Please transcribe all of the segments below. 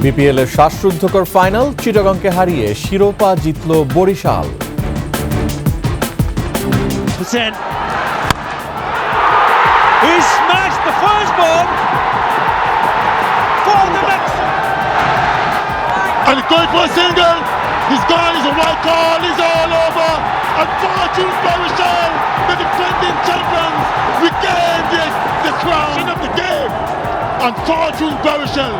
BPL এর শ্বাসরুদ্ধকর final, চিটাগংকে হারিয়ে শিরোপা জিতল Barishal. He smashed the first ball for the next. And going for a single. He's gone. He's a white call. He's all over. And Fortune Borichal, the defending champions, regain the crown of the game. And Fortune Borichal,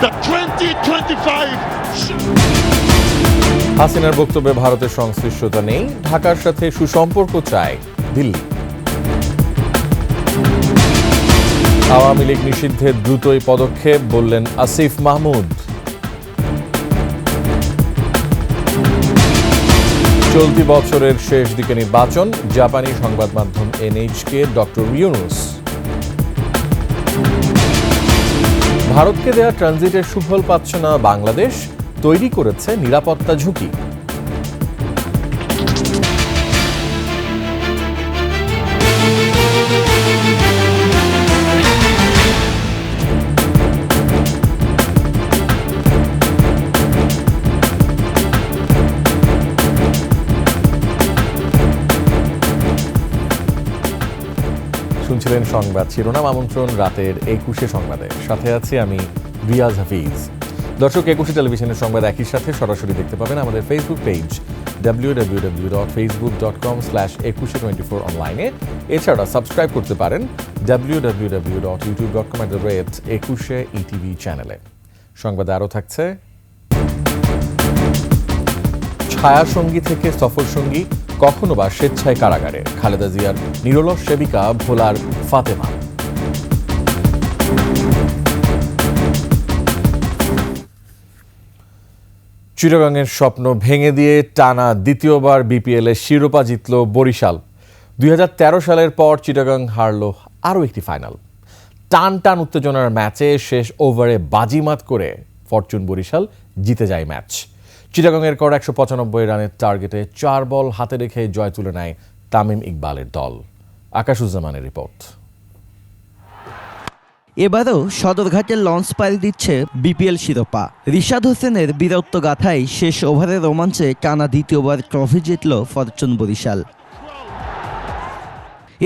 the 2025. হাসিনার বক্তব্যে ভারতের সংশ্লিষ্টতা নেই, ঢাকার সাথে সুসম্পর্ক চায় দিল্লি। আওয়ামী লীগ নিষিদ্ধের দ্রুতই পদক্ষেপ, বললেন আসিফ মাহমুদ। চলতি বছরের শেষ দিকে নির্বাচন, জাপানি সংবাদ মাধ্যম এনএইচকে ডক্টর ইউনুস। ভারতকে দেয়া ট্রানজিটের সুফল পাচ্ছে না বাংলাদেশ, তৈরি করেছে নিরাপত্তা ঝুঁকি। শুনছিলেন সংবাদ শিরোনাম, আমন্ত্রণ রাতের 21 সংবাদে। সাথে আছি আমি রিয়াজ হাফিজ। দর্শক, 21 টেলিভিশনের সংবাদ একই সাথে সরাসরি দেখতে পাবেন আমাদের ফেসবুক পেজ www.facebook.com/2124 অনলাইনে। এছাড়া সাবস্ক্রাইব করতে পারেন www.youtube.com/21etv চ্যানেলে। সংবাদে আরও থাকছে, ছায়াসঙ্গী থেকে সফর সঙ্গী, কখনো বা স্বেচ্ছায় কারাগারে, খালেদা জিয়ার নিরলস সেবিকা ভোলার ফাতেমা। চিটাগংয়ের স্বপ্ন ভেঙে দিয়ে টানা দ্বিতীয়বার বিপিএল এর শিরোপা জিতল বরিশাল। 2013 সালের পর চিটাগং হারল আরও একটি ফাইনাল। টান টান উত্তেজনার ম্যাচে শেষ ওভারে বাজিমাত করে ফরচুন বরিশাল জিতে যায় ম্যাচ। চিটাগংয়ের করা 195 রানের টার্গেটে 4 বল হাতে রেখে জয় তুলে নেয় তামিম ইকবালের দল। আকাশুজ্জামানের রিপোর্ট। এবারও সদরঘাটের লঞ্চ পাড়ি দিচ্ছে বিপিএল শিরোপা। রিশাদ হোসেনের বীরত্ব গাথায় শেষ ওভারের রোমাঞ্চে টানা দ্বিতীয়বার ট্রফি জিতল ফরচুন বরিশাল।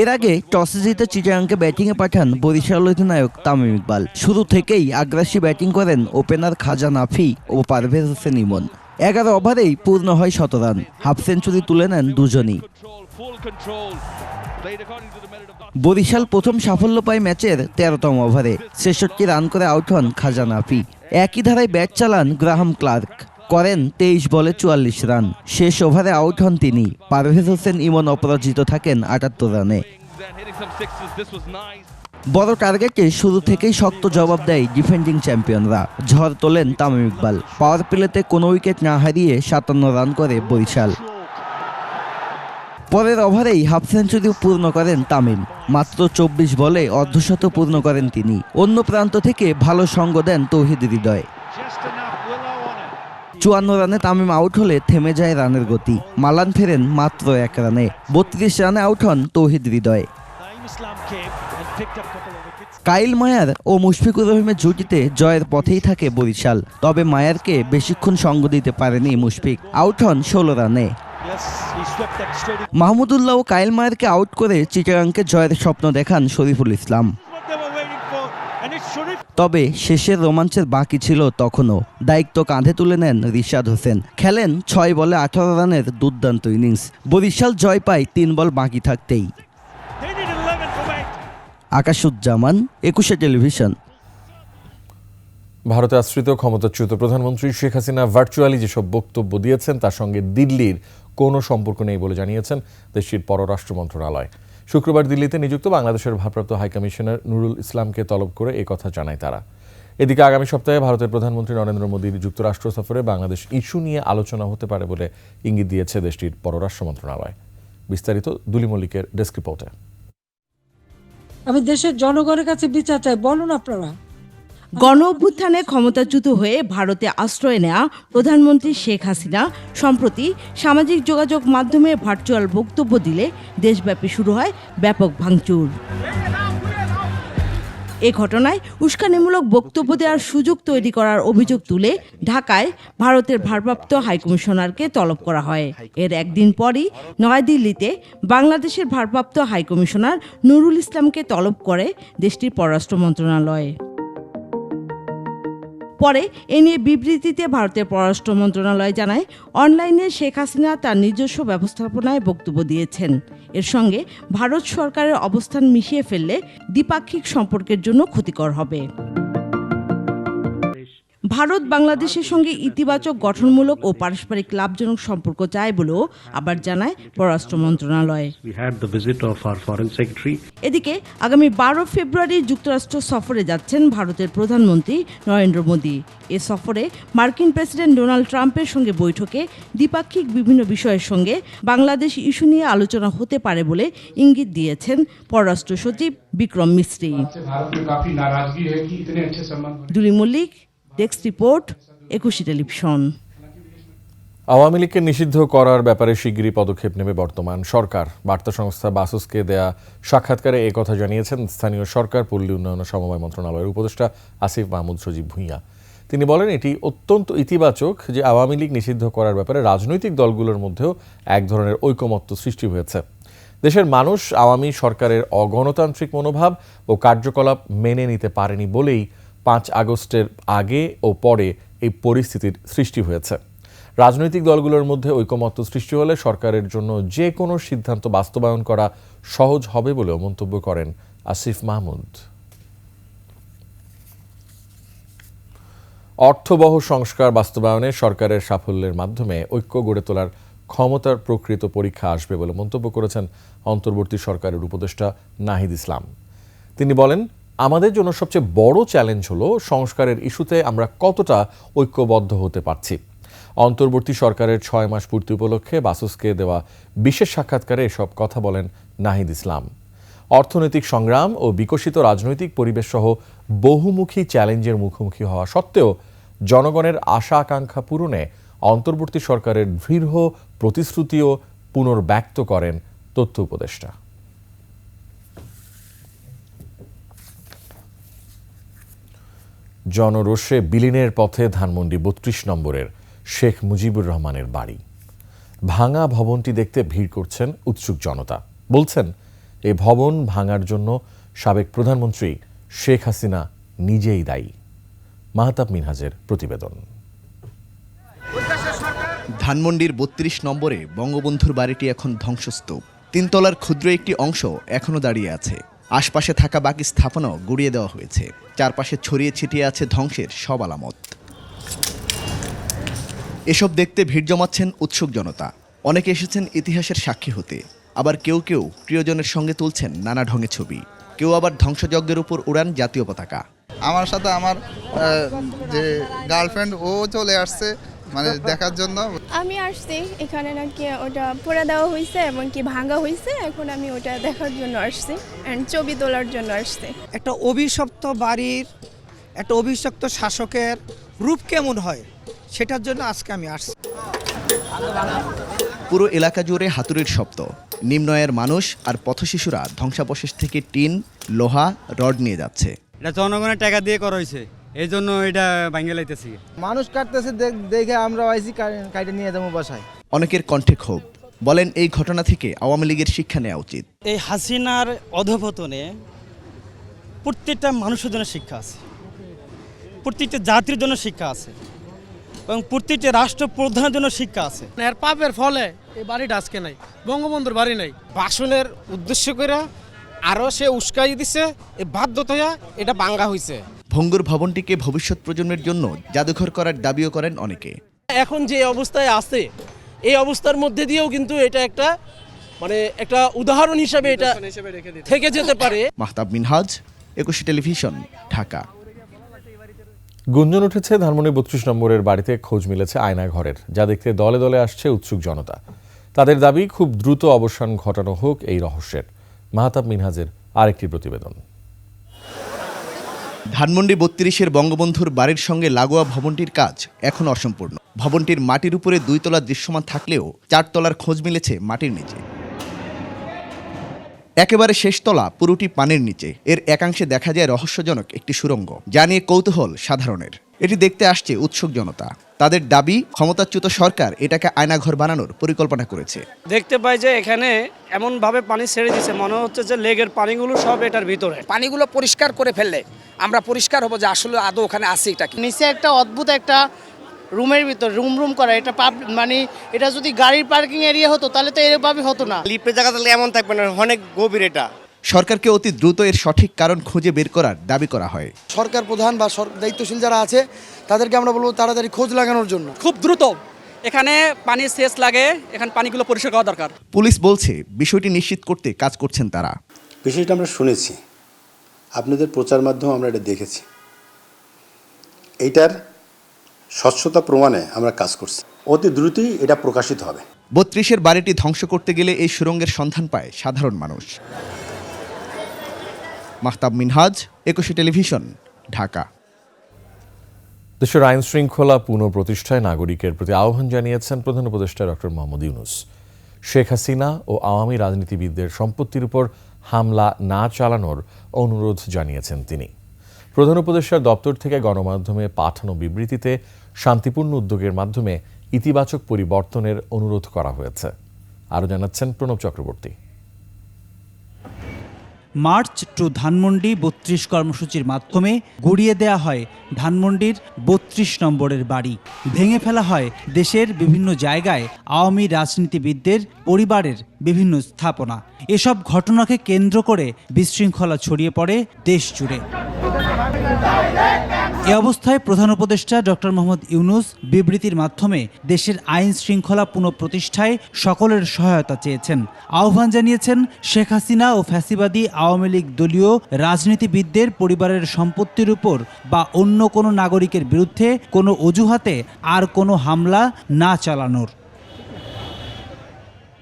এর আগে টসে জিতে চিটাগংকে ব্যাটিংয়ে পাঠান বরিশাল অধিনায়ক তামিম ইকবাল। শুরু থেকেই আগ্রাসী ব্যাটিং করেন ওপেনার খাজা নাফি ও পারভেজ হোসেন ইমন। 11 ওভারেই পূর্ণ হয় 100 রান, হাফ সেঞ্চুরি তুলে নেন দুজনই। বরিশাল প্রথম সাফল্য পায় ম্যাচের 13তম ওভারে, 66 রান করে আউট হন খাজা নাফি। একই ধারায় ব্যাট চালান গ্রাহাম ক্লার্ক, করেন 23 বলে 44 রান। শেষ ওভারে আউট হন তিনি। পারভেজ হোসেন ইমন অপরাজিত থাকেন 78 রানে। বড় টার্গেটে শুরু থেকেই শক্ত জবাব দেয় ডিফেন্ডিং চ্যাম্পিয়নরা। ঝড় তোলেন তামিম ইকবাল। পাওয়ার প্লেতে কোনো উইকেট না হারিয়ে 57 রান করে বরিশাল। পরের ওভারেই হাফ সেঞ্চুরি পূর্ণ করেন তামিম। মাত্র 24 বলে অর্ধশত পূর্ণ করেন তিনি। অন্য প্রান্ত থেকে ভালো সঙ্গ দেন তৌহিদ হৃদয়। 54 রানে তামিম আউট হলে থেমে যায় রানের গতি। মালান ফেরেন মাত্র 1 রানে। 32 রানে আউট হন তৌহিদ হৃদয়। কাইল মায়ার ও মুশফিকুর রহিমের জুটিতে জয়ের পথেই থাকে বরিশাল। তবে মায়ারকে বেশিক্ষণ সঙ্গ দিতে পারেনি মুশফিক, আউট হন 16 রানে। মাহমুদুল্লাহ ও কাইল মায়ারকে আউট করে চিটাগংকে জয়ের স্বপ্ন দেখান শরীফুল ইসলাম। তবে শেষের রোমাঞ্চের বাকি ছিল তখনও। দায়িত্ব কাঁধে তুলে নেন রিশাদ হোসেন। খেলেন 6 বলে 18 রানের দুর্দান্ত ইনিংস। বরিশাল জয় পায় 3 বল বাকি থাকতেই। আকাশুজ্জামান, 21 টেলিভিশন। ভারতে আশ্রিত ক্ষমতাচ্যুত প্রধানমন্ত্রী শেখ হাসিনা ভার্চুয়ালি যেসব বক্তব্য দিয়েছেন তার সঙ্গে দিল্লির কোনো সম্পর্ক নেই বলে জানিয়েছেন দেশটির পররাষ্ট্র মন্ত্রণালয়। শুক্রবার দিল্লিতে নিযুক্ত বাংলাদেশের ভারপ্রাপ্ত হাইকমিশনার নুরুল ইসলামকে তলব করে এই কথা জানায় তারা। এদিকে আগামী সপ্তাহে ভারতের প্রধানমন্ত্রী নরেন্দ্র মোদীর যুক্তরাষ্ট্র সফরে বাংলাদেশ ইস্যু নিয়ে আলোচনা হতে পারে বলে ইঙ্গিত দিয়েছে দেশটির পররাষ্ট্র মন্ত্রণালয়। বিস্তারিত দুলি মল্লিকের ডেস্ক রিপোর্টে। আমি দেশের জনগণের কাছে বিচার চাই, বলুন আপনারা। গণ অভ্যুত্থানে ক্ষমতাচ্যুত হয়ে ভারতে আশ্রয় নেয়া প্রধানমন্ত্রী শেখ হাসিনা সম্প্রতি সামাজিক যোগাযোগ মাধ্যমে ভার্চুয়াল বক্তব্য দিলে দেশব্যাপী শুরু হয় ব্যাপক ভাঙচুর। এ ঘটনায় উস্কানিমূলক বক্তব্য দেওয়ার সুযোগ তৈরি করার অভিযোগ তুলে ঢাকায় ভারতের ভারপ্রাপ্ত হাইকমিশনারকে তলব করা হয়। এর একদিন পরই নয়াদিল্লিতে বাংলাদেশের ভারপ্রাপ্ত হাইকমিশনার নুরুল ইসলামকে তলব করে দেশটির পররাষ্ট্র মন্ত্রণালয়। পরে এ নিয়ে বিবৃতিতে ভারতের পররাষ্ট্র মন্ত্রণালয় জানায়, অনলাইনে শেখ হাসিনা তার নিজস্ব ব্যবস্থাপনায় বক্তব্য দিয়েছেন। এর সঙ্গে ভারত সরকারের অবস্থান মিশিয়ে ফেললে দ্বিপাক্ষিক সম্পর্কের জন্য ক্ষতিকর হবে। ভারত বাংলাদেশের সঙ্গে ইতিবাচক, গঠনমূলক ও পারস্পরিক লাভজনক সম্পর্ক চায় বলেও আবার জানায় পররাষ্ট্র মন্ত্রণালয়। এদিকে আগামী 12 ফেব্রুয়ারি যুক্তরাষ্ট্র সফরে যাচ্ছেন ভারতের প্রধানমন্ত্রী নরেন্দ্র মোদী। এ সফরে মার্কিন প্রেসিডেন্ট ডোনাল্ড ট্রাম্পের সঙ্গে বৈঠকে দ্বিপাক্ষিক বিভিন্ন বিষয়ের সঙ্গে বাংলাদেশ ইস্যু নিয়ে আলোচনা হতে পারে বলে ইঙ্গিত দিয়েছেন পররাষ্ট্র সচিব Vikram Misri. Duli Mallick, desk report, 21 television. Awami লীগকে নিষিদ্ধ করার ব্যাপারে শিগগিরই পদক্ষেপ নেবে বর্তমান সরকার। বার্তা সংস্থা বাসুসকে দেয়া সাক্ষাৎকারে একথা জানিয়েছেন স্থানীয় সরকার, পল্লী উন্নয়ন ও সমবায় মন্ত্রণালয়ের উপদেষ্টা আসিফ মাহমুদ সজীব ভূঁইয়া। তিনি বলেন, এটি অত্যন্ত ইতিবাচক যে আওয়ামী লীগ নিষিদ্ধ করার ব্যাপারে রাজনৈতিক দলগুলোর মধ্যেও এক ধরনের ঐকমত্য সৃষ্টি হয়েছে। দেশের মানুষ আওয়ামী সরকারের অগণতান্ত্রিক মনোভাব ও কার্যকলাপ মেনে নিতে পারেনি বলেই 5 আগস্টের আগে ও পরে এই পরিস্থিতির সৃষ্টি হয়েছে। রাজনৈতিক দলগুলোর মধ্যে ঐকমত্য সৃষ্টি হলে সরকারের জন্য যে কোনো সিদ্ধান্ত বাস্তবায়ন করা সহজ হবে বলেও মন্তব্য করেন আসিফ মাহমুদ। অর্থবহ সংস্কার বাস্তবায়নে সরকারের সাফল্যের মাধ্যমে ঐক্য গড়ে তোলার ক্ষমতার প্রকৃত পরীক্ষা আসবে বলে মন্তব্য করেছেন অন্তর্বর্তী সরকারের উপদেষ্টা নাহিদ ইসলাম। তিনি বলেন, আমাদের জন্য সবচেয়ে বড় চ্যালেঞ্জ হলো সংস্কারের ইস্যুতে আমরা কতটা ঐক্যবদ্ধ হতে পারছি। অন্তর্বর্তী সরকারের 6 মাস পূর্তি উপলক্ষে বাসুসকে দেওয়া বিশেষ সাক্ষাৎকারে এসব কথা বলেন নাহিদ ইসলাম। অর্থনৈতিক সংগ্রাম ও বিকশিত রাজনৈতিক পরিবেশ সহ বহুমুখী চ্যালেঞ্জের মুখোমুখি হওয়া সত্ত্বেও জনগণের আশা আকাঙ্ক্ষা পূরণে অন্তর্বর্তী সরকারের দৃঢ় প্রতিশ্রুতিও পুনর্ব্যক্ত করেন তথ্য উপদেষ্টা। জনরোষে বিলীনের পথে ধানমন্ডি 32 নম্বরের শেখ মুজিবুর রহমানের বাড়ি। ভাঙা ভবনটি দেখতে ভিড় করছেন উৎসুক জনতা। বলছেন, এই ভবন ভাঙার জন্য সাবেক প্রধানমন্ত্রী শেখ হাসিনা নিজেই দায়ী। মাহতাব মিনহাজের প্রতিবেদন। ধানমন্ডির 32 নম্বরে বঙ্গবন্ধুর বাড়িটি এখন ধ্বংসস্তূপ। 3 তলার ক্ষুদ্র একটি অংশ এখনও দাঁড়িয়ে আছে। আশপাশে থাকা বাকি স্থাপনাও গুড়িয়ে দেওয়া হয়েছে। চারপাশে ছড়িয়ে ছিটিয়ে আছে ধ্বংসের সব আলামত। এসব দেখতে ভিড় জমাচ্ছেন উৎসুক জনতা। অনেকে এসেছেন ইতিহাসের সাক্ষী হতে, আবার কেউ কেউ প্রিয়জনের সঙ্গে তুলছেন নানা ঢঙে ছবি। কেউ আবার ধ্বংসযজ্ঞের উপর উড়ান জাতীয় পতাকা। আমার সাথে আমার যে গার্লফ্রেন্ড ও চলে আসছে মানে দেখার জন্য। আমি আসছি এখানে, নাকি ওটা পোড়া দেওয়া হয়েছে এবং কি ভাঙা হয়েছে, এখন আমি ওটা দেখার জন্য আসছি এন্ড ছবি তোলার জন্য আসছি। একটা অভিশপ্ত বাড়ির, একটা অভিশপ্ত শাসকের রূপ কেমন হয় সেটার জন্য আজকে আমি আসছি। পুরো এলাকা জুড়ে হাতুড়ির শব্দ। নিম্নয়ের মানুষ আর পথশিশুরা ধ্বংসাবশেষ থেকে টিন, লোহা, রড নিয়ে যাচ্ছে। এটা জনগণের টাকা দিয়ে করা হয়েছে, এই জন্য এটা ভাঙে লাইতেছি। মানুষ কাটতেছে দেখে আমরা আইসি কাইটে নিয়ে যাবো বাসায়। অনেকের কণ্ঠে ক্ষোভ। বলেন, এই ঘটনা থেকে আওয়ামী লীগের শিক্ষা নেওয়া উচিত। এই হাসিনার অধঃপতনে প্রত্যেকটা মানুষের জন্য শিক্ষা আছে, প্রত্যেকটা জাতির জন্য শিক্ষা আছে এবং প্রত্যেকটা রাষ্ট্রপ্রধানের জন্য শিক্ষা আছে। এর পাপের ফলে এই বাড়িটা আজকে নাই, বঙ্গবন্ধুর বাড়ি নাই। বাসনের উদ্দেশ্য করে আরো সে উস্কাই দিছে, এই বাধ্যতা এটা ভাঙা হয়েছে। ভঙ্গুর ভবনটিকে ভবিষ্যৎ প্রজন্মের জন্য জাদুঘর করার দাবিও করেন অনেকে। এখন যে অবস্থায় আছে, এই অবস্থার মধ্যে দিয়েও কিন্তু এটা একটা মানে একটা উদাহরণ হিসাবে এটা থেকে যেতে পারে। মাহতাব মিনহাজ, 21 টেলিভিশন, ঢাকা। গুঞ্জন উঠেছে ধানমন্ডি 32 নম্বরের বাড়িতে খোঁজ মিলেছে আয়না ঘরের, যা দেখতে দলে দলে আসছে উৎসুক জনতা। তাদের দাবি, খুব দ্রুত অবসান ঘটানো হোক এই রহস্যের। মাহতাব মিনহাজের আরেকটি প্রতিবেদন। ধানমন্ডি 32-এর বঙ্গবন্ধুর বাড়ির সঙ্গে লাগোয়া ভবনটির কাজ এখন অসম্পূর্ণ। ভবনটির মাটির উপরে 2 তলা দৃশ্যমান থাকলেও 4 তলার খোঁজ মিলেছে মাটির নিচে। একেবারে শেষতলা পুরোটি পানির নিচে, এর একাংশে দেখা যায় রহস্যজনক একটি সুড়ঙ্গ, যা নিয়ে কৌতূহল সাধারণের। এটি দেখতে আসছে উৎসুক জনতা। তাদের দাবি, ক্ষমতাচ্যুত সরকার এটাকে আয়নাঘর বানানোর পরিকল্পনা করেছে। দেখতে পাই যে এখানে এমনভাবে পানি ছেড়ে দিছে, মনে হচ্ছে যে লেগের পানিগুলো সব এটার ভিতরে। পানিগুলো পরিষ্কার করে ফেললে আমরা পরিষ্কার হবো যে আসলে আদৌ ওখানে আছে এটা কি। নিচে একটা অদ্ভুত একটা রুমের ভিতর রুম করা, এটা মানে এটা যদি গাড়ির পার্কিং এরিয়া হতো তাহলে তো এরকমভাবে হতো না। লিফটের জায়গা তাহলে এমন থাকবে না, অনেক গভীর এটা। সরকারকে অতি দ্রুত এর সঠিক কারণ খুঁজে বের করার দাবি করা হয়। সরকার প্রধান বা দায়িত্বশীল যারা আছে তাদেরকে আমরা বলবো তাড়াতাড়ি খোঁজ লাগানোর জন্য। খুব দ্রুত এখানে পানির সেচ লাগে, এখানে পানিগুলো পরিষ্কার করা দরকার। পুলিশ বলছে বিষয়টি নিশ্চিত করতে কাজ করছেন তারা। বিষয়টা আমরা শুনেছি, আপনাদের প্রচার মাধ্যমে আমরা এটা দেখেছি। এইটার স্বচ্ছতা প্রমাণে আমরা কাজ করছি, অতি দ্রুতই এটা প্রকাশিত হবে। ৩২-এর বাড়িটি ধ্বংস করতে গেলে এই সুড়ঙ্গের সন্ধান পায় সাধারণ মানুষ। মাহতাব মিনহাজ, একুশে টেলিভিশন, ঢাকা। দেশের আইন শৃঙ্খলা পুনঃপ্রতিষ্ঠায় নাগরিকের প্রতি আহ্বান জানিয়েছেন প্রধান উপদেষ্টা ডক্টর মোহাম্মদ ইউনূস। শেখ হাসিনা ও আওয়ামী রাজনীতিবিদদের সম্পত্তির উপর হামলা না চালানোর অনুরোধ জানিয়েছেন তিনি। প্রধান উপদেষ্টার দপ্তর থেকে গণমাধ্যমে পাঠানো বিবৃতিতে শান্তিপূর্ণ উদ্যোগের মাধ্যমে ইতিবাচক পরিবর্তনের অনুরোধ করা হয়েছে। আরও জানাচ্ছেন প্রণব চক্রবর্তী। মার্চ টু ধানমন্ডি ৩২ কর্মসূচির মাধ্যমে গুড়িয়ে দেয়া হয় ধানমন্ডির ৩২ নম্বরের বাড়ি। ভেঙে ফেলা হয় দেশের বিভিন্ন জায়গায় আওয়ামী রাজনীতিবিদদের পরিবারের বিভিন্ন স্থাপনা। এসব ঘটনাকে কেন্দ্র করে বিশৃঙ্খলা ছড়িয়ে পড়ে দেশ জুড়ে। এ অবস্থায় প্রধান উপদেষ্টা ডক্টর মোহাম্মদ ইউনূস বিবৃতির মাধ্যমে দেশের আইন শৃঙ্খলা পুনঃপ্রতিষ্ঠায় সকলের সহায়তা চেয়েছেন। আহ্বান জানিয়েছেন শেখ হাসিনা ও ফ্যাসিবাদী আওয়ামী লীগ দলীয় রাজনীতিবিদদের পরিবারের সম্পত্তির উপর বা অন্য কোনো নাগরিকের বিরুদ্ধে কোনো অজুহাতে আর কোনো হামলা না চালানোর।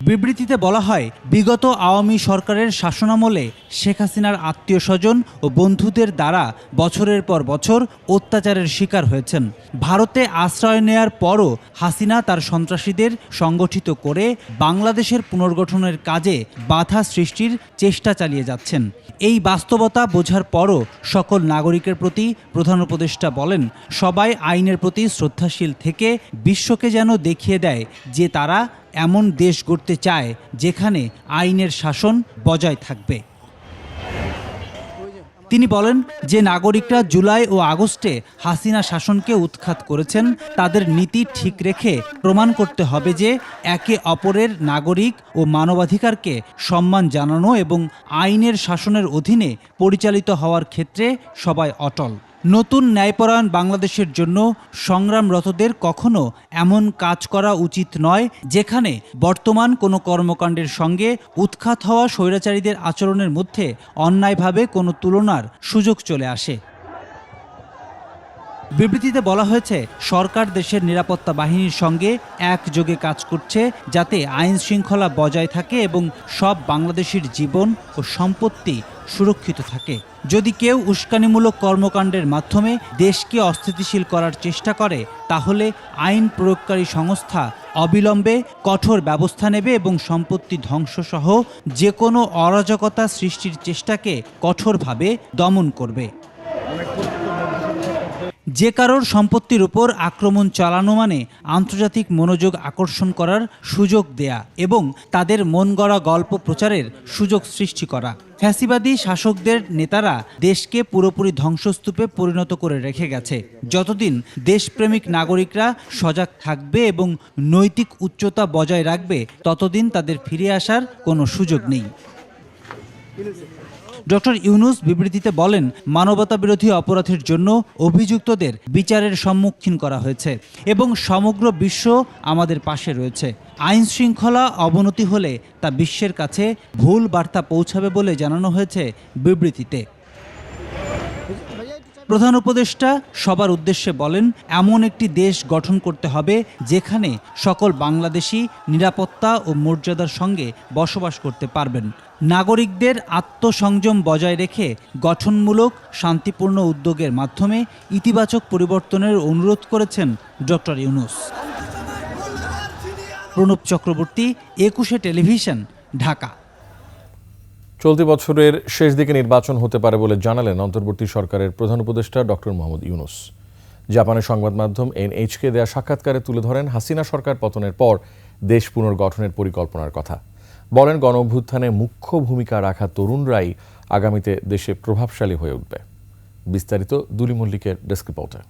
বিবৃতিতে বলা হয়, বিগত আওয়ামী সরকারের শাসনামলে শেখ হাসিনার আত্মীয় স্বজন ও বন্ধুদের দ্বারা বছরের পর বছর অত্যাচারের শিকার হয়েছেন। ভারতে আশ্রয় নেয়ার পরও হাসিনা তার সন্ত্রাসীদের সংগঠিত করে বাংলাদেশের পুনর্গঠনের কাজে বাধা সৃষ্টির চেষ্টা চালিয়ে যাচ্ছেন। এই বাস্তবতা বোঝার পরও সকল নাগরিকের প্রতি প্রধান উপদেষ্টা বলেন, সবাই আইনের প্রতি শ্রদ্ধাশীল থেকে বিশ্বকে যেন দেখিয়ে দেয় যে তারা এমন দেশ গড়তে চায় যেখানে আইনের শাসন বজায় থাকবে। তিনি বলেন, যে নাগরিকরা জুলাই ও আগস্টে হাসিনা শাসনকে উৎখাত করেছেন তাদের নীতি ঠিক রেখে প্রমাণ করতে হবে যে একে অপরের নাগরিক ও মানবাধিকারকে সম্মান জানানো এবং আইনের শাসনের অধীনে পরিচালিত হওয়ার ক্ষেত্রে সবাই অটল। নতুন ন্যায়পরায়ণ বাংলাদেশের জন্য সংগ্রামরতদের কখনো এমন কাজ করা উচিত নয় যেখানে বর্তমান কোনো কর্মকাণ্ডের সঙ্গে উৎখাত হওয়া স্বৈরাচারীদের আচরণের মধ্যে অন্যায়ভাবে কোনো তুলনার সুযোগ চলে আসে। বিবৃতিতে বলা হয়েছে, সরকার দেশের নিরাপত্তা বাহিনীর সঙ্গে একযোগে কাজ করছে যাতে আইন শৃঙ্খলা বজায় থাকে এবং সব বাংলাদেশির জীবন ও সম্পত্তি সুরক্ষিত থাকে। যদি কেউ উস্কানিমূলক কর্মকাণ্ডের মাধ্যমে দেশকে অস্থিতিশীল করার চেষ্টা করে তাহলে আইন প্রয়োগকারী সংস্থা অবিলম্বে কঠোর ব্যবস্থা নেবে এবং সম্পত্তি ধ্বংসসহ যে কোনো অরাজকতা সৃষ্টির চেষ্টাকে কঠোরভাবে দমন করবে। যে কারোর সম্পত্তির উপর আক্রমণ চালানো মানে আন্তর্জাতিক মনোযোগ আকর্ষণ করার সুযোগ দেয়া এবং তাদের মন গড়া গল্প প্রচারের সুযোগ সৃষ্টি করা। ফ্যাসিবাদী শাসকদের নেতারা দেশকে পুরোপুরি ধ্বংসস্তূপে পরিণত করে রেখে গেছে। যতদিন দেশপ্রেমিক নাগরিকরা সজাগ থাকবে এবং নৈতিক উচ্চতা বজায় রাখবে ততদিন তাদের ফিরে আসার কোনো সুযোগ নেই। ডক্টর ইউনূস বিবৃতিতে বলেন, মানবতাবিরোধী অপরাধের জন্য অভিযুক্তদের বিচারের সম্মুখীন করা হয়েছে এবং সমগ্র বিশ্ব আমাদের পাশে রয়েছে। আইন শৃঙ্খলা অবনতি হলে তা বিশ্বের কাছে ভুল বার্তা পৌঁছাবে বলে জানানো হয়েছে বিবৃতিতে। প্রধান উপদেষ্টা সবার উদ্দেশ্যে বলেন, এমন একটি দেশ গঠন করতে হবে যেখানে সকল বাংলাদেশি নিরাপত্তা ও মর্যাদার সঙ্গে বসবাস করতে পারবেন। নাগরিকদের আত্মসংযম বজায় রেখে গঠনমূলক শান্তিপূর্ণ উদ্যোগের মাধ্যমে ইতিবাচক পরিবর্তনের অনুরোধ করেছেন ডক্টর ইউনূস। প্রণব চক্রবর্তী, একুশে টেলিভিশন, ঢাকা। চলতি বছরের শেষ দিকে নির্বাচন হতে পারে বলে জানালেন অন্তর্বর্তী সরকারের প্রধান উপদেষ্টা ডক্টর মোহাম্মদ ইউনূস। জাপানের সংবাদ মাধ্যম এনএইচকে দেয়া সাক্ষাৎকারে তুলে ধরেন হাসিনা সরকার পতনের পর দেশ পুনর্গঠনের পরিকল্পনার কথা। বলেন, গণ অভ্যুত্থানে মুখ্য ভূমিকা রাখা তরুণরাই আগামীতে দেশে প্রভাবশালী হয়ে উঠবে। বিস্তারিত দুলি মল্লিকের ডেস্ক রিপোর্টে।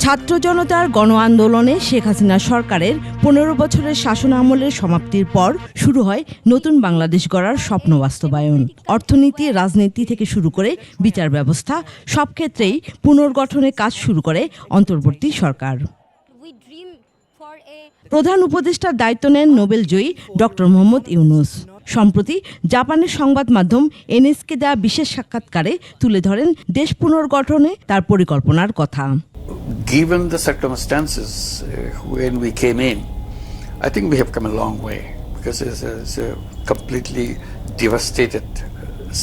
ছাত্র জনতার গণ আন্দোলনে শেখ হাসিনা সরকারের ১৫ বছরের শাসন আমলের সমাপ্তির পর শুরু হয় নতুন বাংলাদেশ গড়ার স্বপ্ন বাস্তবায়ন। অর্থনীতি, রাজনীতি থেকে শুরু করে বিচার ব্যবস্থা সব ক্ষেত্রেই পুনর্গঠনের কাজ শুরু করে অন্তর্বর্তী সরকার। প্রধান উপদেষ্টার দায়িত্ব নেন নোবেলজয়ী ডক্টর মোহাম্মদ ইউনূস। সম্প্রতি জাপানের সংবাদ মাধ্যম এনএসকে দেওয়া বিশেষ সাক্ষাৎকারে তুলে ধরেন দেশ পুনর্গঠনে তার পরিকল্পনার কথা। Given the circumstances when we came in, I think we have come a long way because it's a completely devastated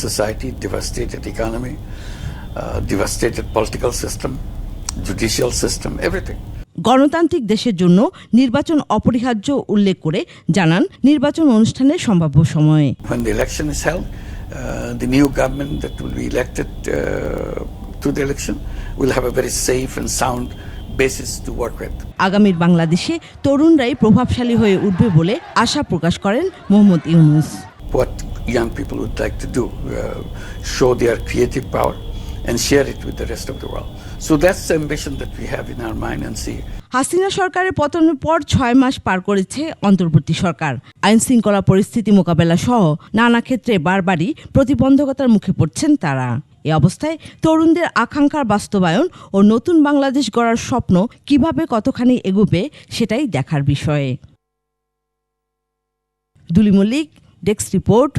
society, devastated economy, devastated political system, judicial system, everything. গণতান্ত্রিক দেশের জন্য নির্বাচন অপরিহার্য উল্লেখ করে জানান নির্বাচন অনুষ্ঠানের সম্ভাব্য সময়ে। When the election is held, the new government that will be elected to the election will have a very safe and sound basis to work with. আগামীর বাংলাদেশে তরুণরাই প্রভাবশালী হয়ে উঠবে বলে আশা প্রকাশ করেন Mohammad Yunus. What young people would like to do, show their creative power and share it with the rest of the world. So that's the ambition that we have in our mind and see. Hasina সরকারের পতনের পর 6 মাস পার করেছে অন্তর্বর্তী সরকার। আইন শৃঙ্খলা পরিস্থিতি মোকাবেলা সহ নানা ক্ষেত্রে বারবারই প্রতিবন্ধকতার মুখে পড়ছেন তারা। এ অবস্থায় তরুণদের আকাঙ্ক্ষার বাস্তবায়ন ও নতুন বাংলাদেশ গড়ার স্বপ্ন কিভাবে কতখানি এগোবে সেটাই দেখার বিষয়। Duli Mallick, desk report,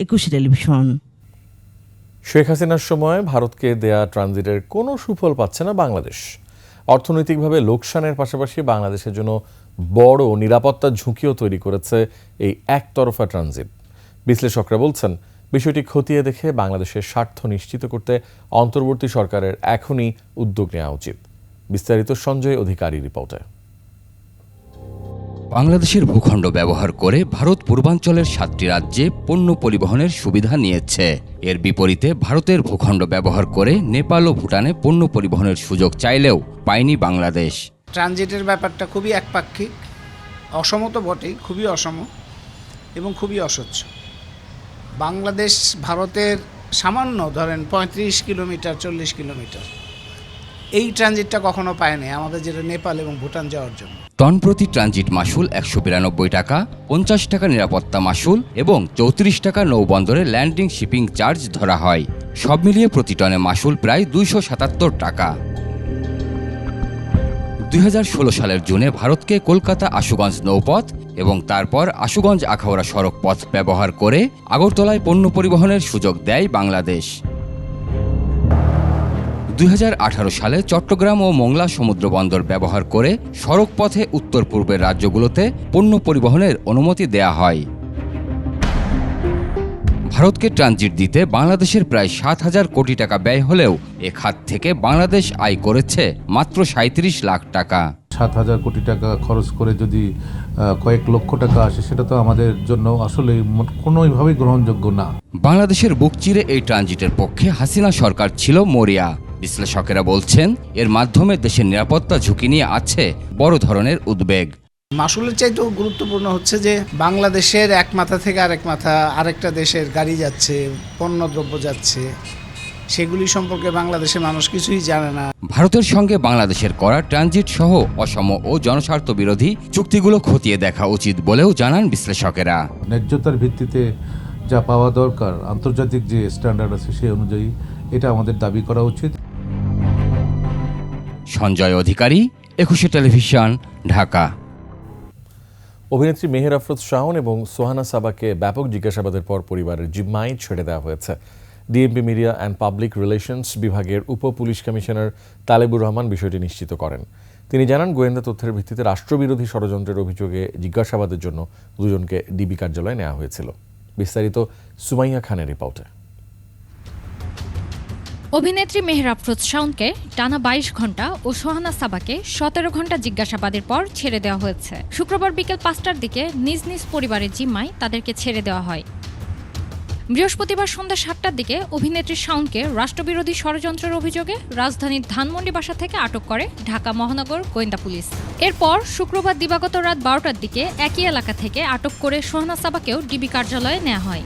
21 television. Sheikh হাসিনার সময় ভারতকে দেয়া ট্রানজিটের কোনো সুফল পাচ্ছে না বাংলাদেশ। অর্থনৈতিকভাবে লোকসানের পাশাপাশি বাংলাদেশের জন্য বড় নিরাপত্তার ঝুঁকিও তৈরি করেছে এই একতরফা ট্রানজিট। বিশ্লেষকরা বলছেন, বিষয়টি খতিয়ে দেখে বাংলাদেশের স্বার্থ নিশ্চিত করতে অন্তর্বর্তী সরকারের এখনই উদ্যোগ নেওয়া উচিত। বিস্তারিত সঞ্জয় অধিকারী রিপোর্টে। বাংলাদেশের ভূখণ্ড ব্যবহার করে ভারত পূর্বাঞ্চলের 7টি রাজ্যে পণ্য পরিবহনের সুবিধা নিয়েছে। এর বিপরীতে ভারতের ভূখণ্ড ব্যবহার করে নেপাল ও ভুটানে পণ্য পরিবহনের সুযোগ চাইলেও পায়নি বাংলাদেশ। ট্রানজিটের ব্যাপারটা খুবই একপাক্ষিক, অসম তো বটেই, খুবই অসম এবং খুবই অস্বচ্ছ। বাংলাদেশ ভারতের সামান্য ধরেন 35 কিলোমিটার 40 কিলোমিটার, এই ট্রানজিটটা কখনো পায়নি আমাদের, যেটা নেপাল এবং ভুটান যাওয়ার জন্য। টন প্রতি ট্রানজিট মাশুল 192 টাকা, 50 টাকা নিরাপত্তা মাশুল এবং 34 টাকা নৌবন্দরে ল্যান্ডিং শিপিং চার্জ ধরা হয়। সব মিলিয়ে প্রতি টনে মাশুল প্রায় 277 টাকা। 2016 সালের জুনে ভারতকে কলকাতা আশুগঞ্জ নৌপথ এবং তারপর আশুগঞ্জ আখাউড়া সড়ক পথ ব্যবহার করে আগরতলায় পণ্য পরিবহনের সুযোগ দেয় বাংলাদেশ। 2018 সালে চট্টগ্রাম ও মোংলা সমুদ্র বন্দর ব্যবহার করে সড়ক পথে উত্তর পূর্বের রাজ্যগুলোতে পণ্য পরিবহনের অনুমতি দেয়া হয়। ভারতকে ট্রানজিট দিতে বাংলাদেশের প্রায় 7,000 কোটি টাকা ব্যয় হলেও এ খাত থেকে বাংলাদেশ আয় করেছে মাত্র 37 লাখ টাকা। 7,000 কোটি টাকা খরচ করে যদি কয়েক লক্ষ টাকা আসে, সেটা তো আমাদের জন্য আসলে কোনোভাবেই গ্রহণযোগ্য না। বাংলাদেশের বুক চিরে এই ট্রানজিটের পক্ষে হাসিনা সরকার ছিল মরিয়া। বিশ্লেষকেরা বলছেন, এর মাধ্যমে দেশের নিরাপত্তা ঝুঁকি নিয়ে আছে বড় ধরনের উদ্বেগ। মাসুলের চাইতেও গুরুত্বপূর্ণ হচ্ছে যে বাংলাদেশের এক মাথা থেকে আরেক মাথা আরেকটা দেশের গাড়ি যাচ্ছে, পণ্যদ্রব্য যাচ্ছে, সেগুলি সম্পর্কে বাংলাদেশের মানুষ কিছুই জানে না। ভারতের সঙ্গে বাংলাদেশের করা ট্রানজিট সহ অসম ও জনস্বার্থ বিরোধী চুক্তিগুলো খতিয়ে দেখা উচিত বলেও জানান বিশ্লেষকেরা। ন্যায্যতার ভিত্তিতে যা পাওয়া দরকার, আন্তর্জাতিক যে স্ট্যান্ডার্ড আছে সেই অনুযায়ী এটা আমাদের দাবি করা উচিত। সঞ্জয় অধিকারী, 21 টেলিভিশন, ঢাকা। অভিনেত্রী মেহের আফরোজ শাওন এবং সোহানা সাবাকে ব্যাপক জিজ্ঞাসাবাদের পর পরিবারের জিম্মায় ছেড়ে দেওয়া হয়েছে। DMP media and public relations বিভাগের উপ পুলিশ কমিশনার তালেবুর রহমান বিষয়টি নিশ্চিত করেন। তিনি জানান, গোয়েন্দা তথ্যের ভিত্তিতে রাষ্ট্রবিরোধী ষড়যন্ত্রের অভিযোগে জিজ্ঞাসাবাদের জন্য দুজনকে ডিবি কার্যালয়ে নেওয়া হয়েছিল। বিস্তারিত সুমাইয়া খানের রিপোর্টে। অভিনেত্রী মেহের আফরোজ শাওনকে টানা 22 ঘন্টা ও সোহানা সাবাকে 17 ঘন্টা জিজ্ঞাসাবাদের পর ছেড়ে দেওয়া হয়েছে। শুক্রবার বিকেল 5টার দিকে নিজ নিজ পরিবারের জিম্মায় তাদেরকে ছেড়ে দেওয়া হয়। বৃহস্পতিবার সন্ধ্যা 7টার দিকে অভিনেত্রী শাওনকে রাষ্ট্রবিরোধী ষড়যন্ত্রের অভিযোগে রাজধানীর ধানমন্ডি বাসা থেকে আটক করে ঢাকা মহানগর গোয়েন্দা পুলিশ। এরপর শুক্রবার দিবাগত রাত 12টার দিকে একই এলাকা থেকে আটক করে সোহানা সাবাকেও ডিবি কার্যালয়ে নেওয়া হয়।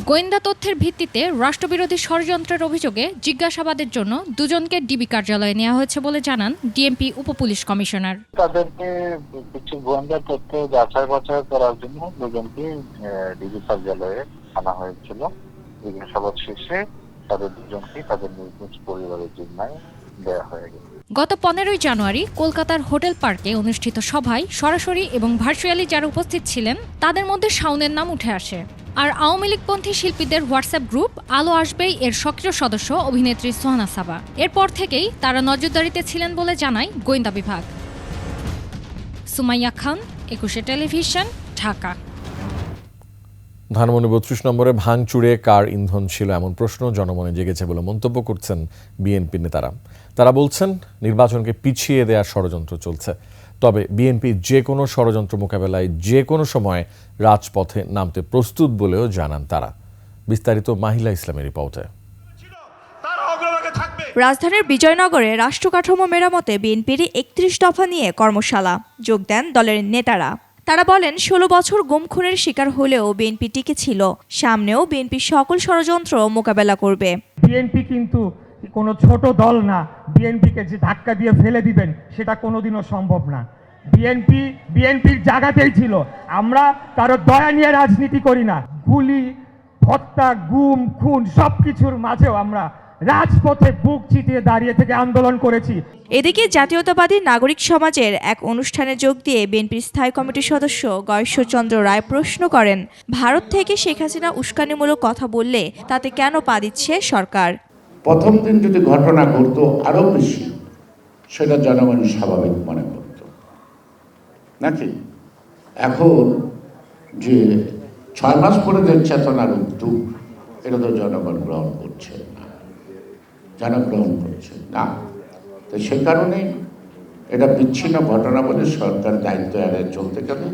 গোয়েন্দা তথ্যের ভিত্তিতে রাষ্ট্রবিরোধী ষড়যন্ত্রের অভিযোগে জিজ্ঞাসাবাদের জন্য দুজনকে ডিবি কার্যালয়ে নেওয়া হয়েছে বলে জানান ডিএমপি উপপুলিশ কমিশনার। তাদেরকে কিছু গোয়েন্দা তথ্য যাচাই বাছাই করার জন্য দুজনকে ডিবি কার্যালয়ে আনা হয়েছিল। জিজ্ঞাসাবাদ শেষে তাদের দুজনকে তাদের নিজ নিজ পরিবারের জিম্মায় দেওয়া হয়ে গেছে। গত 15ই জানুয়ারি কলকাতার হোটেল পার্কে অনুষ্ঠিত সভায় সরাসরি এবং ভার্চুয়ালি যারা উপস্থিত ছিলেন তাদের মধ্যে শাওনের নাম উঠে আসে। আর আওয়ামী লীগপন্থী শিল্পীদের হোয়াটসঅ্যাপ গ্রুপ আলো আসবেই এর সক্রিয় সদস্য অভিনেত্রী সোহানা সাবা। এরপর থেকেই তারা নজরদারিতে ছিলেন বলে জানায় গোয়েন্দা বিভাগ। সুমাইয়া খান, 21 টেলিভিশন, ঢাকা। ধানমন্ডি 32 নম্বরে ভাঙচুরে কার ইন্ধন ছিল এমন প্রশ্ন জনমনে জেগেছে বলে মন্তব্য করছেন বিএনপি নেতারা। তারা বলছেন নির্বাচনকে পিছিয়ে দেওয়ার ষড়যন্ত্র চলছে। তবে বিএনপি যে কোনো ষড়যন্ত্র মোকাবেলায় যে কোনো সময় রাজপথে নামতে প্রস্তুত বলেও জানান তারা। বিস্তারিত মাহিলা ইসলামের রিপোর্টে। রাজধানীর বিজয়নগরে রাষ্ট্র কাঠামো মেরামতে বিএনপির 31 দফা নিয়ে কর্মশালা যোগ দেন দলের নেতারা। তারা বলেন 16 বছর গুম খুনের শিকার হলেও বিএনপি টিকে ছিল, সামনেও বিএনপি সকল ষড়যন্ত্র মোকাবেলা করবে। বিএনপি কিন্তু কোনো ছোট দল না, বিএনপিকে যে ধাক্কা দিয়ে ফেলে দিবেন সেটা কোনোদিনও সম্ভব না। বিএনপির জায়গাতেই ছিল। আমরা কারো দয়া নিয়ে রাজনীতি করি না। গুলি, হত্যা, গুম, খুন সবকিছুর মাঝেও আমরা রাজপথে বুক চিতিয়ে দাঁড়িয়ে থেকে আন্দোলন করেছি। এদিকে জাতীয়তাবাদী নাগরিক সমাজের এক অনুষ্ঠানে যোগ দিয়ে বিএনপির স্থায়ী কমিটির সদস্য গয়েশ্বরচন্দ্র রায় প্রশ্ন করেন, ভারত থেকে শেখ হাসিনা উস্কানিমূলক কথা বললে তাতে কেন পা দিচ্ছে সরকার? প্রথম দিন যদি ঘটনা ঘটতো আরো বেশি, সেটা জনগণ স্বাভাবিক মনে করত নাকি? এখন যে 6 মাস পরে যে চেতনার উদ্যোগ, এটা তো জনগণ গ্রহণ করছে না, জনগ্রহণ করছে না। তো সে কারণেই এটা বিচ্ছিন্ন ঘটনা বলে সরকার দায়িত্ব এড়ায় চলতে গেলে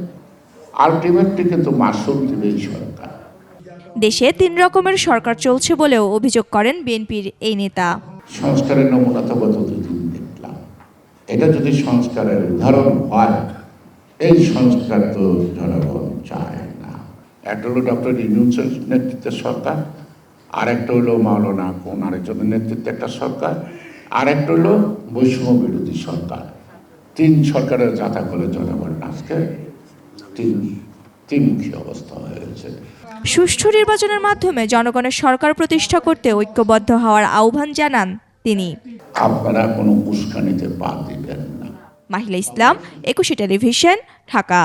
আলটিমেটলি কিন্তু মাসুল দিবে এই সরকার। দেশে 3 রকমের সরকার চলছে বলেও অভিযোগ করেন বিএনপির এই নেতা। সংস্কারের নমুনা তো গত 2 দিন দেখলাম। এটা যদি সংস্কারের উদাহরণ হয়, এই সংস্কার তো জনগণ চায় না। একটা হলো ডক্টর ইউনূসের নেতৃত্বের সরকার, আরেকটা হলো মাওলানা কোন আরেকজনের নেতৃত্বে একটা সরকার, আরেকটা হলো বৈষম্য বিরোধী সরকার। 3 সরকারের যাতা করে জনগণ আজকে তিনমুখী অবস্থা হয়েছে। সুষ্ঠু নির্বাচনের মাধ্যমে জনগণের সরকার প্রতিষ্ঠা করতে ঐক্যবদ্ধ হওয়ার আহ্বান জানান তিনি। আপনারা কোনো উস্কানিতে পা দিবেন না। মাহিলা ইসলাম, 21 টেলিভিশন, ঢাকা।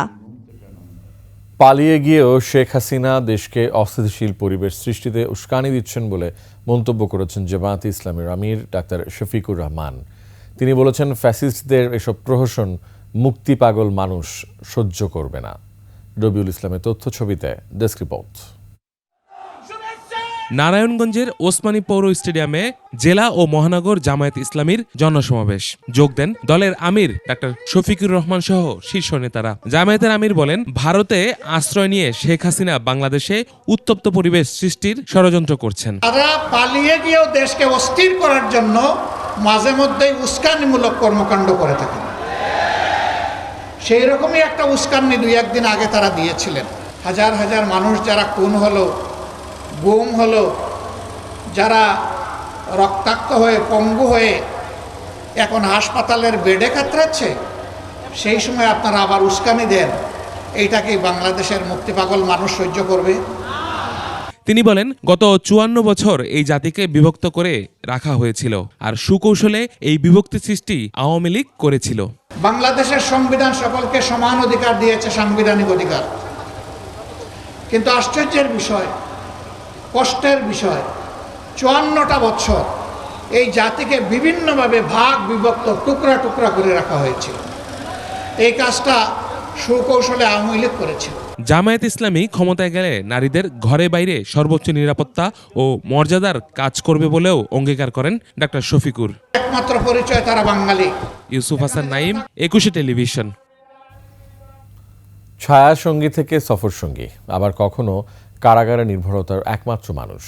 পালিয়ে গিয়েও শেখ হাসিনা দেশকে অস্থিতিশীল পরিবেশ সৃষ্টিতে উস্কানি দিচ্ছেন বলে মন্তব্য করেছেন জামায়াতে ইসলামীর আমির ডাক্তার শফিকুর রহমান। তিনি বলেছেন, ফ্যাসিস্টদের এসব প্রহসন মুক্তি পাগল মানুষ সহ্য করবে না। রবিউল ইসলামের তথ্য ছবিতে ডেস্ক রিপোর্ট। নারায়ণগঞ্জের ওসমানী পৌর স্টেডিয়ামে জেলা ও মহানগর জামায়াত ইসলামীর জনসমাবেশ। যোগ দেন দলের আমির ডাক্তার শফিকুর রহমান সহ শীর্ষ নেতারা। জামায়াতের আমির বলেন, ভারতে আশ্রয় নিয়ে শেখ হাসিনা বাংলাদেশে উত্তপ্ত পরিবেশ সৃষ্টির ষড়যন্ত্র করছেন। তারা পালিয়ে গিয়েও দেশকে অস্থির করার জন্য মাঝে মধ্যেই উস্কানিমূলক কর্মকাণ্ড করে থাকেন। সেই রকমই একটা উস্কানি 2-1 দিন আগে তারা দিয়েছিলেন। হাজার হাজার মানুষ যারা খুন হলো, গুম হলো, যারা রক্তাক্ত হয়ে পঙ্গু হয়ে এখন হাসপাতালের বেডে কাতরাচ্ছে, সেই সময় আপনারা আবার উস্কানি দেন। এইটা কি বাংলাদেশের মুক্তিপাগল মানুষ সহ্য করবে? তিনি বলেন, গত 54 বছর এই জাতিকে বিভক্ত করে রাখা হয়েছিল, আর সুকৌশলে এই বিভক্তি সৃষ্টি আওয়ামী লীগ করেছিল। বাংলাদেশের সংবিধান সকলকে সমান অধিকার দিয়েছে, সাংবিধানিক অধিকার। কিন্তু আশ্চর্যের বিষয়, কষ্টের বিষয়, 54টা বছর এই জাতিকে বিভিন্নভাবে ভাগ বিভক্ত টুকরা টুকরা করে রাখা হয়েছিল। এই কাজটা সুকৌশলে আওয়ামী লীগ করেছিল। জামায়াত ইসলামী ক্ষমতায় গেলে নারীদের ঘরে বাইরে সর্বোচ্চ নিরাপত্তা ও মর্যাদার কাজ করবে বলেও অঙ্গীকার করেন ডাক্তার শফিকুর। একমাত্র পরিচয় তারা বাঙালি। ইউসুফ হাসান নাইম, 21 টেলিভিশন। ছায়া সঙ্গী থেকে সফর সঙ্গী, আবার কখনো কারাগারে নির্ভরতার একমাত্র মানুষ।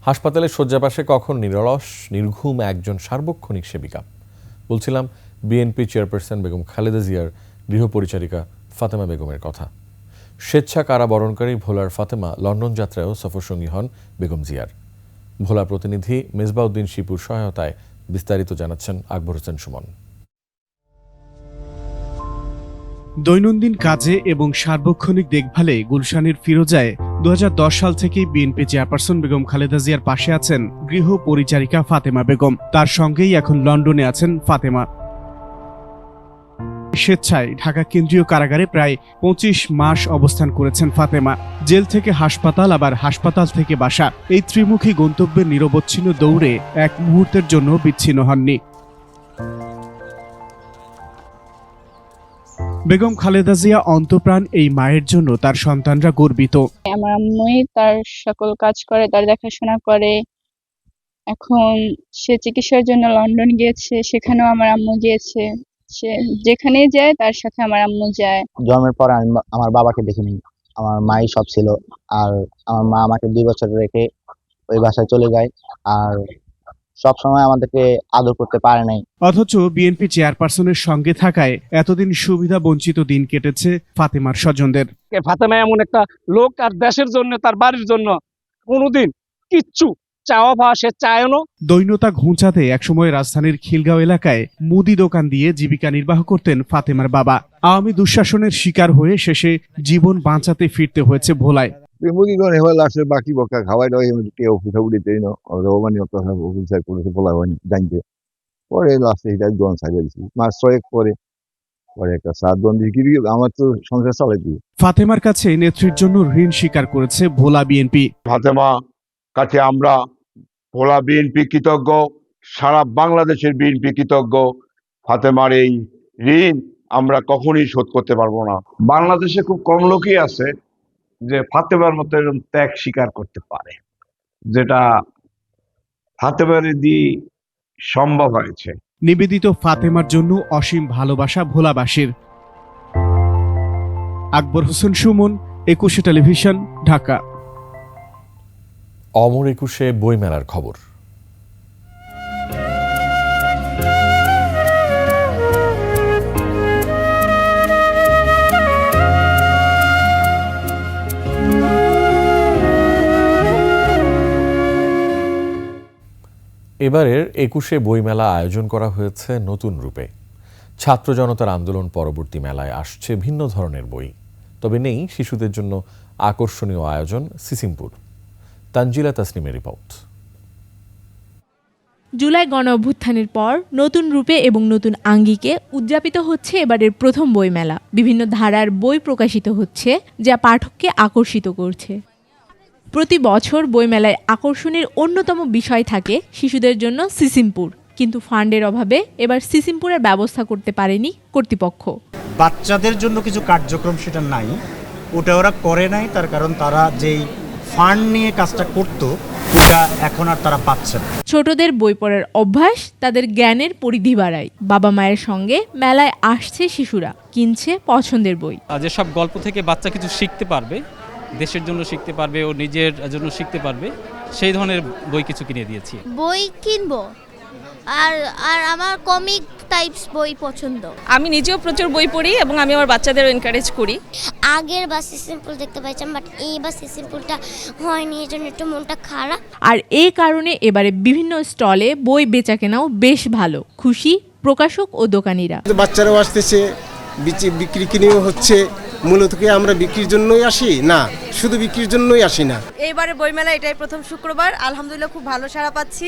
হাসপাতালের শয্যাপাশে কখন নিরলস নির্ঘুম একজন সার্বক্ষণিক সেবিকা। বলছিলাম বিএনপি চেয়ারপারসন বেগম খালেদা জিয়ার গৃহপরিচারিকা ফাতেমা বেগমের কথা। স্বেচ্ছা কারাবরণকারী ভোলার ফাতেমা লন্ডন যাত্রায়ও সফরসঙ্গী হন বেগম জিয়ার। ভোলা প্রতিনিধি মেজবাউদ্দিন শিপুর সহায়তায় বিস্তারিত জানাচ্ছেন আকবর হোসেন সুমন। দৈনন্দিন কাজে এবং সার্বক্ষণিক দেখভালে গুলশানের ফিরোজায় 2010 সাল থেকে বিএনপি চেয়ারপারসন বেগম খালেদা জিয়ার পাশে আছেন গৃহ পরিচারিকা ফাতেমা বেগম। তার সঙ্গেই এখন লন্ডনে আছেন ফাতেমা। স্বেচ্ছায় ঢাকা কেন্দ্রীয় কারাগারে প্রায় 25 মাস অবস্থান করেছেন ফাতেমা। জেল থেকে হাসপাতাল, আবার হাসপাতাল থেকে বাসা, এই ত্রিমুখী গন্তব্যের নিরবচ্ছিন্ন দৌড়ে এক মুহূর্তের জন্য বিচ্ছিন্ন হননি। বেগম খালেদা জিয়া অন্তপ্রাণ এই মায়ের জন্য তার সন্তানরা গর্বিত। আমার আম্মুই তার সকল কাজ করে, তার দেখাশোনা করে। এখন সে চিকিৎসার জন্য লন্ডন গিয়েছে, সেখানেও আমার আম্মু গিয়েছে। সে যেখানেই যায় তার সাথে আমার আম্মু যায়। জন্মের পর আমি আমার বাবাকে দেখিনি, আমার মাই সব ছিল। আর আমার মা আমাকে 2 বছর রেখে ওই বাসায় চলে যায়, আর সব সময় আমাদেরকে আদর করতে পারে নাই। অথচ বিএনপি চেয়ারপারসনের সঙ্গে থাকায় এতদিন সুবিধা বঞ্চিত দিন কেটেছে ফাতেমার স্বজনদের। ফাতেমা এমন একটা লোক, তার দেশের জন্য, তার বাড়ির জন্য কোনোদিন কিচ্ছু চাওয়া পাওয়া সে চায় না। দৈন্যতা ঘুঁচাতে একসময় রাজধানীর খিলগাঁও এলাকায় মুদি দোকান দিয়ে জীবিকা নির্বাহ করতেন ফাতেমার বাবা। আওয়ামী দুঃশাসনের শিকার হয়ে শেষে জীবন বাঁচাতে ফিরতে হয়েছে ভোলায়। মুরগি করে হয়ে লাস্টের বাকি বকা খাওয়াই দেওয়া কেউ ফুটা উঠেতেই না, রহমানি অফিসার করেছে বলা হয়নি জানতে। পরে লাস্টে এটা দোয়ান ছাড়িয়ে দিচ্ছি মাস 6 পরে একটা 7 দোয়ান দিয়ে আমার তো সংসার চালাইছি। ফাতেমার কাছে নেত্রীর জন্য ঋণ স্বীকার করেছে ভোলা বিএনপি। ফাতেমা কাছে আমরা ভোলা বিএনপি কৃতজ্ঞ, সারা বাংলাদেশের বিএনপি কৃতজ্ঞ। ফাতেমার এই ঋণ আমরা কখনই শোধ করতে পারবো না। বাংলাদেশে খুব কম লোকই আছে যে ফাতেমার মতো এরকম ত্যাগ স্বীকার করতে পারে, যেটা ফাতেমার দিয়ে সম্ভব হয়েছে। নিবেদিত ফাতেমার জন্য অসীম ভালোবাসা ভোলাবাসীর। আকবর হোসেন সুমন, 21 টেলিভিশন, ঢাকা। অমর 21 বইমেলার খবর। এবারের 21 বইমেলা আয়োজন করা হয়েছে নতুন রূপে। ছাত্র জনতার আন্দোলন পরবর্তী মেলায় আসছে ভিন্ন ধরনের বই, তবে নেই শিশুদের জন্য আকর্ষণীয় আয়োজন। সিসিমপুর, তানজিলা তাসনিমের রিপোর্ট। জুলাই গণ অভ্যুত্থানের পর নতুন রূপে এবং নতুন আঙ্গিকে উদযাপিত হচ্ছে এবারের প্রথম বইমেলা। বিভিন্ন ধারার বই প্রকাশিত হচ্ছে, যা পাঠককে আকর্ষিত করছে। প্রতি বছর বইমেলায় আকর্ষণের অন্যতম বিষয় থাকে শিশুদের জন্য সিসিমপুর, কিন্তু ফান্ডের অভাবে এবার সিসিমপুরের ব্যবস্থা করতে পারেনি কর্তৃপক্ষ। বাচ্চাদের জন্য কিছু কার্যক্রম সেটা নাই, ওটা ওরা করে নাই, তার কারণ তারা যেই ফান্ড নিয়ে কাজটা করতো ওটা এখন আর তারা পাচ্ছে না। ছোটদের বই পড়ার অভ্যাস তাদের জ্ঞানের পরিধি বাড়ায়। বাবা মায়ের সঙ্গে মেলায় আসছে শিশুরা, কিনছে পছন্দের বই। যেসব গল্প থেকে বাচ্চা কিছু শিখতে পারবে, দেশের জন্য শিখতে পারবে, ও নিজের জন্য শিখতে পারবে, সেই ধরনের বই কিছু কিনে দিয়েছি। বই কিনবো, আর আমার কমিক টাইপস বই পছন্দ। আমি নিজেও প্রচুর বই পড়ি এবং আমি আমার বাচ্চাদেরও এনকারেজ করি। আগের বাস সিম্পল দেখতে পাইছিলাম, বাট এই বাস সিম্পলটা হয়নি, এর জন্য একটু মনটা খারাপ। আর এই কারণে এবারে বিভিন্ন স্টলে বই বেচা কেনাও বেশ ভালো। খুশি প্রকাশক ও দোকানিরা। বাচ্চারাও আসতেছে, বিক্রি কিনেও হচ্ছে। মূলত কি আমরা বিক্রির জন্যই আসি না, শুধু বিক্রির জন্যই আসি না। এইবারে বইমেলা এটাই প্রথম শুক্রবার, আলহামদুলিল্লাহ খুব ভালো সাড়া পাচ্ছি।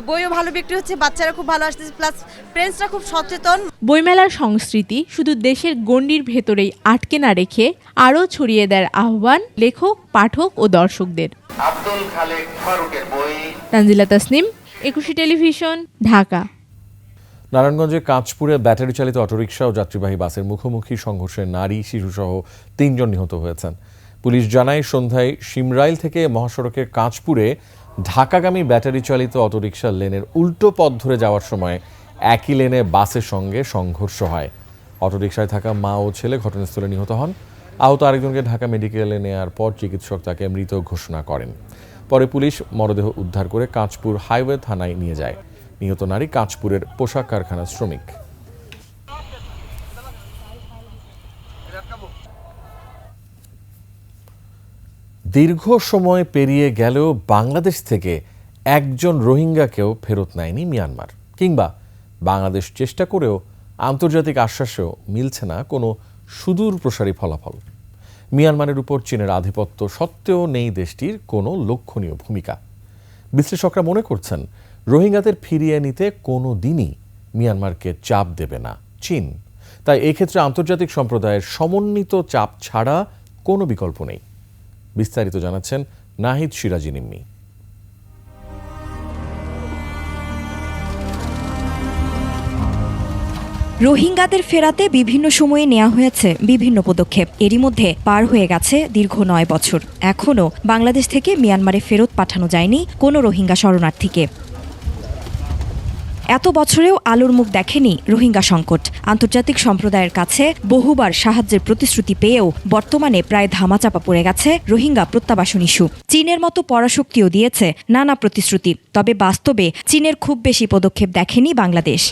বইও ভালো বিক্রি হচ্ছে, বাচ্চারা খুব ভালো আসতেছে, প্লাস ফ্রেন্ডসরা খুব সচেতন। বইমেলার সংস্কৃতি শুধু দেশের গণ্ডির ভেতরেই আটকে না রেখে আরও ছড়িয়ে দেওয়ার আহ্বান লেখক, পাঠক ও দর্শকদের। আব্দুল খালেক ফারুকের বই। তানজিলা তাসনিম, 21 টেলিভিশন, ঢাকা। নারায়ণগঞ্জে কাঁচপুরে ব্যাটারি চালিত অটোরিকশা ও যাত্রীবাহী বাসের মুখোমুখি সংঘর্ষে নারী, শিশুসহ 3 জন নিহত হয়েছেন। পুলিশ জানায় সন্ধ্যায় শিমরাইল থেকে মহাসড়কের কাঁচপুরে ঢাকাগামী ব্যাটারি চালিত অটোরিকশার লেনের উল্টো পথ ধরে যাওয়ার সময় একই লেনে বাসের সঙ্গে সংঘর্ষ হয়। অটোরিকশায় থাকা মা ও ছেলে ঘটনাস্থলে নিহত হন। আহত আরেকজনকে ঢাকা মেডিকেলে নেয়ার পর চিকিৎসক তাকে মৃত ঘোষণা করেন। পরে পুলিশ মরদেহ উদ্ধার করে কাঁচপুর হাইওয়ে থানায় নিয়ে যায়। নিহত নারী কাঁচপুরের পোশাক কারখানার শ্রমিক। দীর্ঘ সময় পেরিয়ে গেলেও বাংলাদেশ থেকে একজন রোহিঙ্গাকেও ফেরত নেয়নি মিয়ানমার, কিংবা বাংলাদেশ চেষ্টা করেও আন্তর্জাতিক আশ্বাসেও মিলছে না কোনো সুদূর প্রসারী ফলাফল। মিয়ানমারের উপর চীনের আধিপত্য সত্ত্বেও নেই দেশটির কোনো লক্ষণীয় ভূমিকা। বিশ্লেষকরা মনে করছেন, রোহিঙ্গাদের ফিরিয়ে নিতে কোনো দিনই মিয়ানমারকে চাপ দেবে না চীন। তাই এক্ষেত্রে আন্তর্জাতিক সম্প্রদায়ের সমন্বিত চাপ ছাড়া কোনো বিকল্প নেই। বিস্তারিত জানাচ্ছেন নাহিদ সিরাজি নিম্মি। রোহিঙ্গাদের ফেরাতে বিভিন্ন সময়ে নেওয়া হয়েছে বিভিন্ন পদক্ষেপ। এরই মধ্যে পার হয়ে গেছে দীর্ঘ 9 বছর। এখনও বাংলাদেশ থেকে মিয়ানমারে ফেরত পাঠানো যায়নি কোনো রোহিঙ্গা শরণার্থীকে। এত বছরেও আলোর মুখ দেখেনি রোহিঙ্গা সংকট। আন্তর্জাতিক সম্প্রদায়ের কাছে বহুবার সাহায্যের প্রতিশ্রুতি পেয়েও বর্তমানে প্রায় ধামাচাপা পড়ে গেছে রোহিঙ্গা প্রত্যাবাসন ইস্যু। চীনের মতো পরাশক্তিও দিয়েছে নানা প্রতিশ্রুতি, তবে বাস্তবে চীনের খুব বেশি পদক্ষেপ দেখেনি বাংলাদেশ।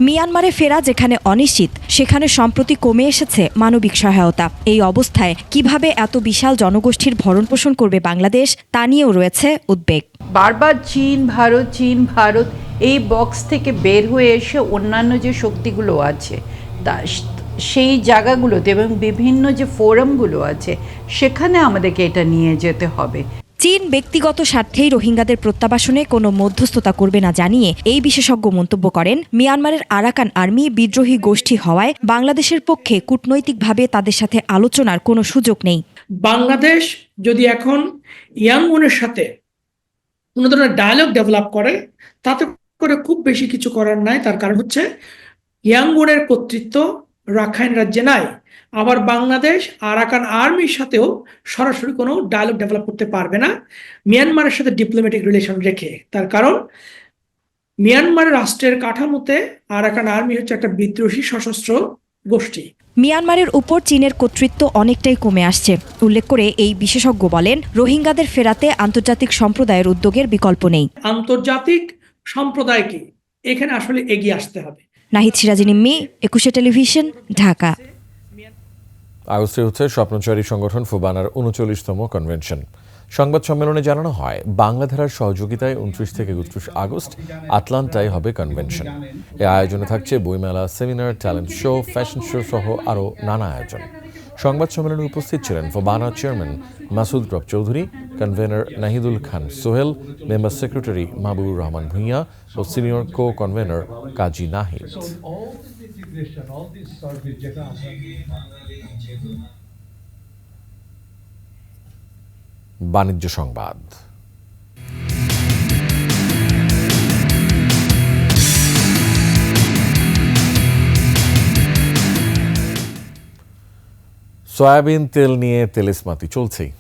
মিয়ানমারে ফেরা যেখানে অনিশ্চিত, সেখানে সম্প্রতি কমে এসেছে মানবিক সহায়তা। এই অবস্থায় কিভাবে এত বিশাল জনগোষ্ঠীর ভরণপোষণ করবে বাংলাদেশ, তা নিয়েও রয়েছে উদ্বেগ। বারবার চীন ভারত এই বক্স থেকে বের হয়ে এসে অন্যান্য যে শক্তিগুলো আছে সেই জায়গাগুলোতে এবং বিভিন্ন যে ফোরামগুলো আছে সেখানে আমাদেরকে এটা নিয়ে যেতে হবে। চীন ব্যক্তিগত স্বার্থেই রোহিঙ্গাদের প্রত্যাবাসনে কোনো মধ্যস্থতা করবে না জানিয়ে এই বিশেষজ্ঞ মন্তব্য করেন, মিয়ানমারের আরাকান আর্মি বিদ্রোহী গোষ্ঠী হওয়ায় বাংলাদেশের পক্ষে কূটনৈতিকভাবে তাদের সাথে আলোচনার কোনো সুযোগ নেই। বাংলাদেশ যদি এখন ইয়াংগুনের সাথে কোনো ধরনের ডায়ালগ ডেভেলপ করে, তাতে করে খুব বেশি কিছু করার নাই। তার কারণ হচ্ছে ইয়াংগুনের কর্তৃত্ব রাখাইন রাজ্যে নাই। আবার বাংলাদেশ আরাকান আর্মির সাথেও সরাসরি কোনো ডায়ালগ ডেভেলপ করতে পারবে না মিয়ানমারের সাথে ডিপ্লোম্যাটিক রিলেশন রেখে। তার কারণ মিয়ানমার রাষ্ট্রের কাঠামোতে আরাকান আর্মি হচ্ছে একটা বিদ্রোহী সশস্ত্র গোষ্ঠী। মিয়ানমারের উপর চীনের কর্তৃত্ব অনেকটাই কমে আসছে। উল্লেখ করে এই বিশেষজ্ঞ বলেন, রোহিঙ্গাদের ফেরাতে আন্তর্জাতিক সম্প্রদায়ের উদ্যোগের বিকল্প নেই। আন্তর্জাতিক সম্প্রদায়কে এখানে আসলে এগিয়ে আসতে হবে। নাহিদ সিরাজি নিম্মি, 21 টেলিভিশন, ঢাকা। আগস্টে হচ্ছে স্বপ্নচারী সংগঠন ফুবানার 39তম কনভেনশন। সংবাদ সম্মেলনে জানানো হয়, বাংলাধারার সহযোগিতায় 29 থেকে 31 আগস্ট আটলান্টায় হবে কনভেনশন। এই আয়োজনে থাকছে বইমেলা, seminar, talent show, fashion show সহ আরও নানা আয়োজন। সংবাদ সম্মেলনে উপস্থিত ছিলেন ফুবানা চেয়ারম্যান মাসুদ রব চৌধুরী, কনভেনর নাহিদুল খান সোহেল, মেম্বার সেক্রেটারি মাহবুবুর রহমান ভূঁইয়া ও সিনিয়র কো কনভেনর কাজী নাহিদ। বাণিজ্য সংবাদ। সয়াবিন তেল নিয়ে তেলেসমাতি চলছেই।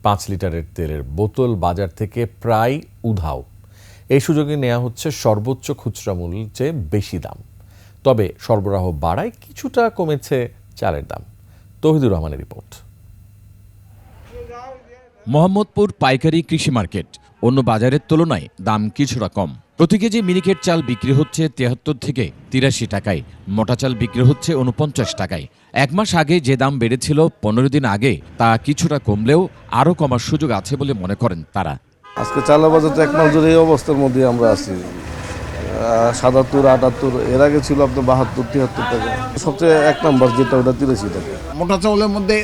5 লিটারের তেলের বোতল বাজার থেকে প্রায় উধাও। এই সুযোগে নেওয়া হচ্ছে সর্বোচ্চ খুচরা মূল্যের চেয়ে বেশি দাম। তবে সরবরাহ বাড়ায় কিছুটা কমেছে চালের দাম। তৌহিদুর রহমানের রিপোর্ট। মোহাম্মদপুর পাইকারি কৃষি মার্কেট। অন্য বাজারের তুলনায় দাম কিছুটা কম। প্রতি কেজি মিনিকেট চাল বিক্রি হচ্ছে 73 থেকে 83 টাকায়, মোটা চাল বিক্রি হচ্ছে 49 টাকায়। 1 মাস আগে যে দাম বেড়েছিল 15 দিন আগে, তা কিছুটা কমলেও আরও কমার সুযোগ আছে বলে মনে করেন তারা। আজকে চালের বাজারে 1 মাস ধরে এই অবস্থার মধ্যে আমরা আছি। 77, 78, এর আগে ছিল আপনার 72, 73 টাকা। সবচেয়ে 1 নম্বর যেটা, ওটা 83 টাকা। মোটা চাউলের মধ্যে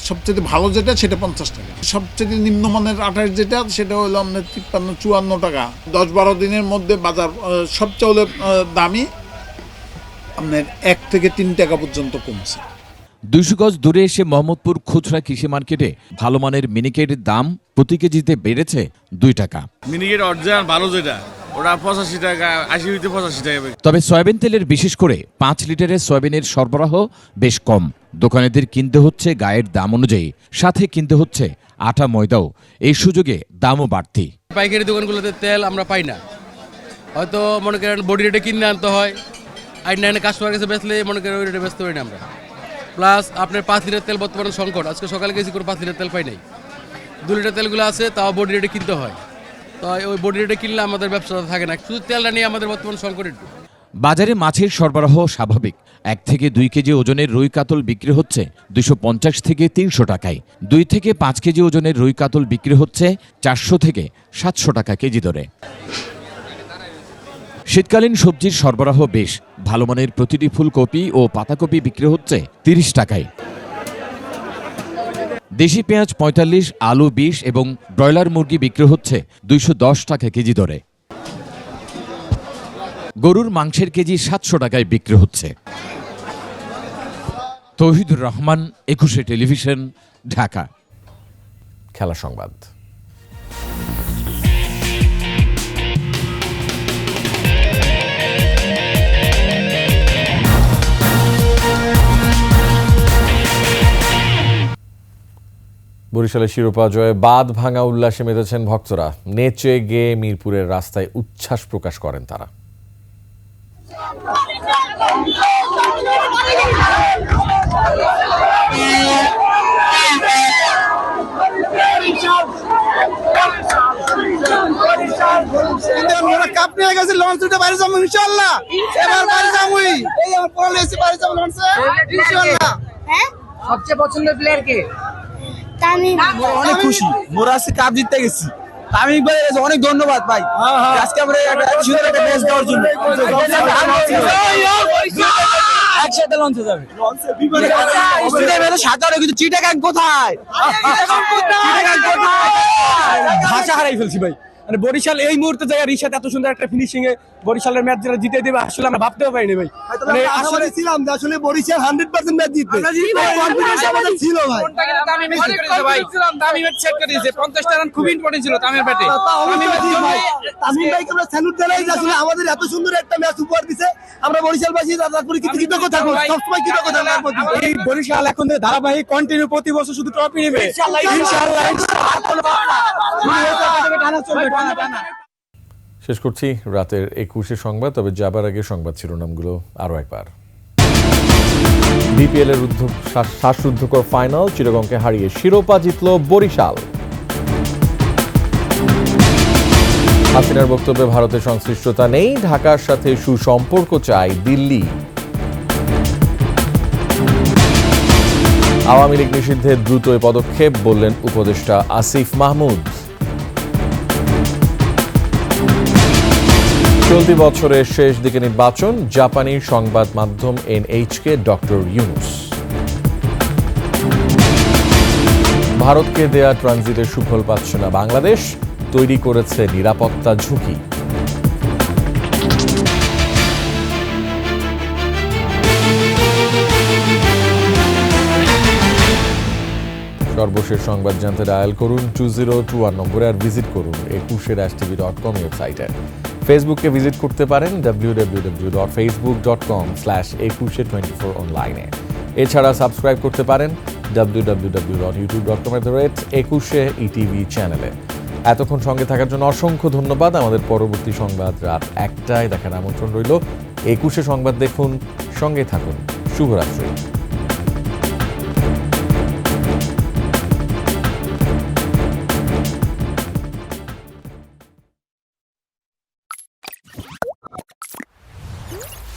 সবচেয়ে ভালো যেটা সেটা 50 টাকা। সবচেয়ে নিম্নমানের আঠাশ যেটা, সেটা হলো আপনার 53, 54 টাকা। 10-12 দিনের মধ্যে বাজার সব চাউলের দামই আপনার 1 থেকে 3 টাকা পর্যন্ত কমছে। 200 গজ দূরে এসে মোহাম্মদপুর খুচরা কৃষি মার্কেটে ভালো মানের মিনিকেটের দাম প্রতি কেজিতে বেড়েছে 2 টাকা। মিনিকেট অরিজিনাল ভালো যেটা, ওটা 85 টাকা, 80 হইতে 85 টাকা। তবে সয়াবিন তেলের, বিশেষ করে 5 লিটারের সয়াবিনের সরবরাহ বেশ কম। দোকানেদের কিনতে হচ্ছে গায়ের দাম অনুযায়ী, সাথে কিনতে হচ্ছে আটা ময়দাও। এই সুযোগে দামও বাড়তি। পাইকারি দোকানগুলোতে তেল আমরা পাই না, হয়তো মনে করেন বডি রেটে কিনে আনতে হয়, আর না কাস্টমার কাছে বেচলে মনে করেন ওই রেটে বেচতে পারি না আমরা। প্লাস আপনার 5 লিটার তেল বর্তমানে সংকট। আজকে সকালে গেছি করে 5 লিটার তেল পাই নাই। 2 লিটার তেলগুলো আছে, তাও বডি রেটে কিনতে হয়। তো ওই বডি রেটে কিনলে আমাদের ব্যবসাটা থাকে না, শুধু তেলটা নিয়ে আমাদের বর্তমান সংকট একটু। বাজারে মাছের সরবরাহ স্বাভাবিক। 1 থেকে 2 কেজি ওজনের রুই কাতল বিক্রি হচ্ছে 250 থেকে 300 টাকায়। 2 থেকে 5 কেজি ওজনের রুই কাতল বিক্রি হচ্ছে 400 থেকে 700 টাকা কেজি দরে। শীতকালীন সবজির সরবরাহ বেশ। ভালো মানের প্রতিটি ফুলকপি ও পাতাকপি বিক্রি হচ্ছে 30 টাকায়। দেশি পেঁয়াজ 45, আলু 20 এবং ব্রয়লার মুরগি বিক্রি হচ্ছে 210 টাকা কেজি দরে। গরুর মাংসের কেজি 700 টাকায় বিক্রি হচ্ছে। তৌহিদুর রহমান, 21 টেলিভিশন, ঢাকা। খেলা সংবাদ। বরিশালের শিরোপা জয়ে বাঁধ ভাঙা উল্লাসে মেতেছেন ভক্তরা। নেচে গেয়ে মিরপুরের রাস্তায় উচ্ছ্বাস প্রকাশ করেন তারা। কাপ নিয়ে গেছে, লঞ্চ উঠে বাইরে যাবো ইনশাআল্লাহ। এবার বাইরে যাবো, এই আমার পড়ালে এসে বাইরে যাবো লঞ্চে ইনশাআল্লাহ। হ্যাঁ, সবচেয়ে পছন্দের প্লেয়ার কে? তামিম। অনেক খুশি, মোরা আজকে কাপ জিততে গেছি। তামিম ভাই অনেক ধন্যবাদ ভাই, আজকে আমরা সুন্দর একটা ম্যাচ দেওয়ার জন্য। একসাথে লঞ্চে যাবে, সাঁতারও কিন্তু চিটাগাং কোথায়, ভাষা হারাই ফেলছি ভাই। মানে বরিশাল এই মুহূর্তে জায়গা রিশাদ এত সুন্দর একটা ফিনিশিং এ বরিশালের ম্যাচ যারা জিতে দেবে আসলে আমরা ভাবতেও পারিনি ভাই। মানে আসলে ছিলাম যে আসলে বরিশাল 100% ম্যাচ জিতবে, কনফিডেন্স আমাদের ছিল ভাই। তামিম সেট করে দিয়েছে, 50টা রান খুব ইম্পর্টেন্ট ছিল তামিমের ব্যাটে। তামিম ভাইকে আমরা স্যালুট জানাই যে আসলে আমাদের এত সুন্দর একটা ম্যাচ উপহার দিয়েছে। আমরা বরিশালবাসী তার প্রতি কৃতজ্ঞ থাকবো, সবসময় কৃতজ্ঞ থাকবো। এই বরিশাল এখন ধারাবাহিক কন্টিনিউ প্রতি বছর শুধু ট্রফি নেবে ইনশাআল্লাহ। শেষ করছি রাতের 21 সংবাদ। তবে যাবার আগে সংবাদ শিরোনামগুলো আরো একবার। বিপিএল এর শ্বাসরুদ্ধকর ফাইনাল, চিটাগংকে হারিয়ে শিরোপা জিতল বরিশাল। হাসিনার বক্তব্যে ভারতের সংশ্লিষ্টতা নেই, ঢাকার সাথে সুসম্পর্ক চায় দিল্লি। আওয়ামী লীগ নিষিদ্ধে দ্রুত পদক্ষেপ, বললেন উপদেষ্টা আসিফ মাহমুদ। চলতি বছরের শেষ দিকে নির্বাচন, জাপানি সংবাদ মাধ্যম এনএইচকে ডক্টর ইউনুস। ভারতকে দেয়া ট্রানজিটের সুফল পাচ্ছে না বাংলাদেশ, তৈরি করেছে নিরাপত্তা ঝুঁকি। সর্বশেষ সংবাদ জানতে ডায়াল করুন 2021 নম্বরে, আর ভিজিট করুন 21.tv.com ওয়েবসাইটে। ফেসবুকে ভিজিট করতে পারেন www.facebook.com/2124 অনলাইনে। এছাড়া সাবস্ক্রাইব করতে পারেন www.youtube.com/21etv চ্যানেলে। এতক্ষণ সঙ্গে থাকার জন্য অসংখ্য ধন্যবাদ। আমাদের পরবর্তী সংবাদ রাত 1টায় দেখার আমন্ত্রণ রইল। 21 সংবাদ দেখুন, সঙ্গে থাকুন। শুভরাত্রি।